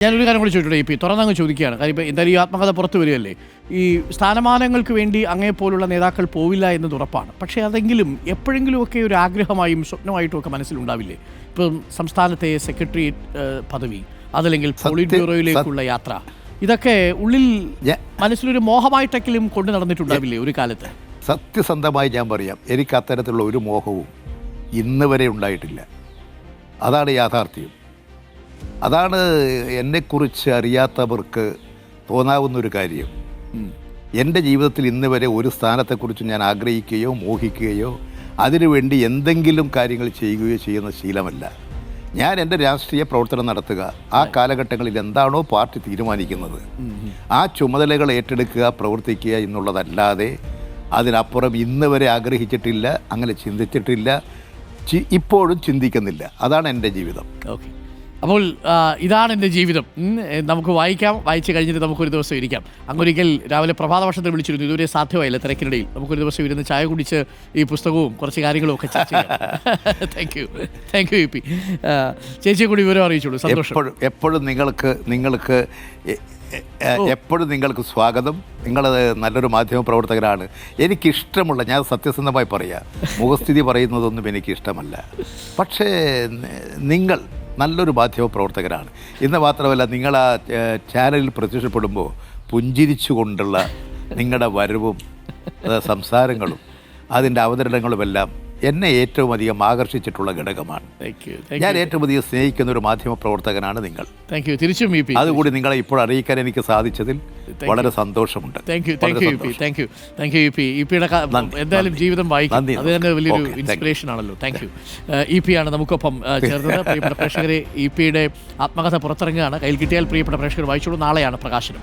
ഞാനൊരു കാര്യം കൂടി ചോദിച്ചോട്ടെ ഇപ്പം തുറന്നങ്ങ് ചോദിക്കുകയാണ്. കാര്യം ഇപ്പം എന്തായാലും ഈ ആത്മകഥ പുറത്തു വരികയല്ലേ. ഈ സ്ഥാനമാനങ്ങൾക്ക് വേണ്ടി അങ്ങേപ്പോലുള്ള നേതാക്കൾ പോവില്ല എന്നത് ഉറപ്പാണ്. പക്ഷേ അതെങ്കിലും എപ്പോഴെങ്കിലുമൊക്കെ ഒരു ആഗ്രഹമായും സ്വപ്നമായിട്ടും ഒക്കെ മനസ്സിലുണ്ടാവില്ലേ? ഇപ്പം സംസ്ഥാനത്തെ സെക്രട്ടേറിയറ്റ് പദവി, അതല്ലെങ്കിൽ പോളിറ്റ് ബ്യൂറോയിലേക്കുള്ള യാത്ര, ഇതൊക്കെ ഉള്ളിൽ മനസ്സിലൊരു മോഹമായിട്ടെങ്കിലും കൊണ്ടു നടന്നിട്ടുണ്ടാവില്ലേ ഒരു കാലത്ത്? സത്യസന്ധമായി ഞാൻ പറയാം, എനിക്ക് അത്തരത്തിലുള്ള ഒരു മോഹവും ഇന്ന് വരെ ഉണ്ടായിട്ടില്ല. അതാണ് യാഥാർത്ഥ്യം. അതാണ് എന്നെക്കുറിച്ച് അറിയാത്തവർക്ക് തോന്നാവുന്നൊരു കാര്യം. എൻ്റെ ജീവിതത്തിൽ ഇന്ന് വരെ ഒരു സ്ഥാനത്തെക്കുറിച്ച് ഞാൻ ആഗ്രഹിക്കുകയോ മോഹിക്കുകയോ അതിനുവേണ്ടി എന്തെങ്കിലും കാര്യങ്ങൾ ചെയ്യുകയോ ചെയ്യുന്ന ശീലമല്ല. ഞാൻ എൻ്റെ രാഷ്ട്രീയ പ്രവർത്തനം നടത്തുക, ആ കാലഘട്ടങ്ങളിൽ എന്താണോ പാർട്ടി തീരുമാനിക്കുന്നത് ആ ചുമതലകൾ ഏറ്റെടുക്കുക, പ്രവർത്തിക്കുക എന്നുള്ളതല്ലാതെ അതിനപ്പുറം ഇന്ന് വരെ ആഗ്രഹിച്ചിട്ടില്ല, അങ്ങനെ ചിന്തിച്ചിട്ടില്ല, ഇപ്പോഴും ചിന്തിക്കുന്നില്ല. അതാണ് എൻ്റെ ജീവിതം. ഓക്കെ, അപ്പോൾ ഇതാണ് എൻ്റെ ജീവിതം. നമുക്ക് വായിക്കാം, വായിച്ച് കഴിഞ്ഞിട്ട് നമുക്കൊരു ദിവസം ഇരിക്കാം. അങ്ങൊരിക്കൽ രാവിലെ പ്രഭാത വർഷത്തിൽ വിളിച്ചിരുന്നു, ഇതുവരെ സാധ്യമായില്ല, തിരക്കിനിടയിൽ. നമുക്കൊരു ദിവസം ഇരുന്ന് ചായ കുടിച്ച് ഈ പുസ്തകവും കുറച്ച് കാര്യങ്ങളും ഒക്കെ ചർച്ച ചെയ്യാം. Thank you P. ചേച്ചിയെ കൂടി വിവരം അറിയിച്ചോളൂ. സന്തോഷം. എപ്പോഴും നിങ്ങൾക്ക് സ്വാഗതം. നിങ്ങൾ നല്ലൊരു മാധ്യമ പ്രവർത്തകരാണ്. എനിക്കിഷ്ടമുള്ള, ഞാൻ സത്യസന്ധമായി പറയാം, മുഖസ്ഥിതി പറയുന്നതൊന്നും എനിക്കിഷ്ടമല്ല. പക്ഷേ നിങ്ങൾ നല്ലൊരു മാധ്യമ പ്രവർത്തകരാണ്. ഇന്ന് മാത്രമല്ല, നിങ്ങൾ ആ ചാനലിൽ പ്രത്യക്ഷപ്പെടുമ്പോൾ പുഞ്ചിരിച്ചുകൊണ്ടുള്ള നിങ്ങളുടെ വരവും സംസാരങ്ങളും അതിൻ്റെ അവതരണങ്ങളുമെല്ലാം എന്നെ ഏറ്റവും അധികം ആകർഷിച്ചിട്ടുള്ള ഘടകമാണ്. ഞാൻ ഏറ്റവും അധികം സ്നേഹിക്കുന്ന ഒരു മാധ്യമ പ്രവർത്തകനാണ് നിങ്ങൾ. തിരിച്ചും അതുകൂടി നിങ്ങളെ ഇപ്പോൾ അറിയിക്കാൻ എനിക്ക് സാധിച്ചതിൽ വളരെ സന്തോഷമുണ്ട്. എന്തായാലും ജീവിതം വായിക്കും, അത് തന്നെ വലിയൊരു ഇൻസ്പിറേഷൻ ആണല്ലോ. Thank you. EP ആണ് നമുക്കൊപ്പം ചേർന്നത്. പ്രിയപ്പെട്ട പ്രേക്ഷകരെ, EP യുടെ ആത്മകഥ പുറത്തിറങ്ങുകയാണ്. കയ്യിൽ കിട്ടിയാൽ പ്രിയപ്പെട്ട പ്രേക്ഷകർ വായിച്ചോളൂ. നാളെയാണ് പ്രകാശനം.